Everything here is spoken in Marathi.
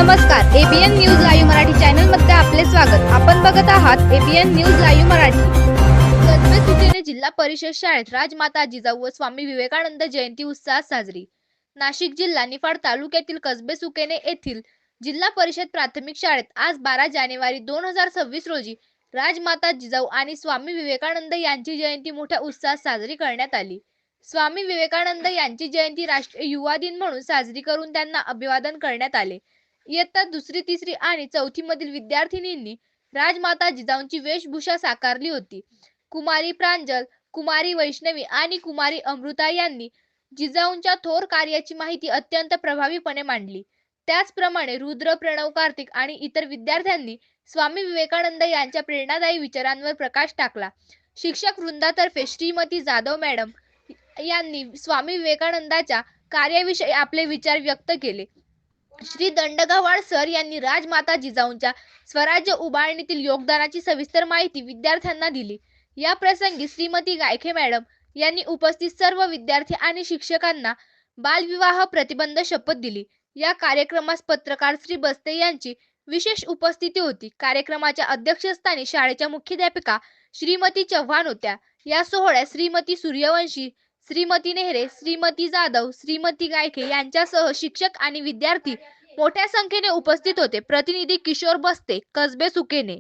नमस्कार, ABN news live Marathi channel मध्ये आपले स्वागत. आपण बघत आहात एबीएन न्यूज लाईव्ह मराठी. कसबे सुकेने जिल्हा परिषद शाळेत राजमाता जिजाऊ व स्वामी विवेकानंद जयंती उत्साहात साजरी. नाशिक जिल्हा निफाड तालुक्यातील कसबे सुकेने येथील जिल्हा परिषद प्राथमिक शाळेत आज 12 जानेवारी 2026 रोजी राजमाता जिजाऊ आणि स्वामी विवेकानंद यांची जयंती मोठ्या उत्साहात साजरी करण्यात आली. स्वामी विवेकानंद यांची जयंती राष्ट्रीय युवा दिन म्हणून साजरी करून त्यांना अभिवादन करण्यात आले. इयत्ता दुसरी, तिसरी आणि चौथी मधील विद्यार्थिनींनी राजमाता जिजाऊंची वेशभूषा साकारली होती. कुमारी प्रांजल, कुमारी वैष्णवी आणि कुमारी अमृता यांनी जिजाऊंच्या थोर कार्याची माहिती अत्यंत प्रभावीपणे मांडली. त्याचप्रमाणे रुद्र, प्रणव, कार्तिक आणि इतर विद्यार्थ्यांनी स्वामी विवेकानंद यांच्या प्रेरणादायी विचारांवर प्रकाश टाकला. शिक्षक वृंदातर्फे श्रीमती जाधव मॅडम यांनी स्वामी विवेकानंदांच्या कार्याविषयी आपले विचार व्यक्त केले. श्री दंडगावाड सर यांनी राजमाता जिजाऊंच्या स्वराज्य उभारणीतील योगदानाची सविस्तर माहिती विद्यार्थ्यांना दिली. या प्रसंगी श्रीमती गायके मॅडम यांनी उपस्थित सर्व विद्यार्थी आणि शिक्षकांना बालविवाह प्रतिबंध शपथ दिली. या कार्यक्रमास पत्रकार श्री बस्ते यांची विशेष उपस्थिती होती. कार्यक्रमाच्या अध्यक्षस्थानी शाळेच्या मुख्याध्यापिका श्रीमती चव्हाण होत्या. या सोहळ्यात श्रीमती सूर्यवंशी, श्रीमती नेहरे, श्रीमती जाधव, श्रीमती गायके यांच्यासह शिक्षक आणि विद्यार्थी मोठ्या संख्येने उपस्थित होते. प्रतिनिधी किशोर बस्ते, कसबे सुकेने.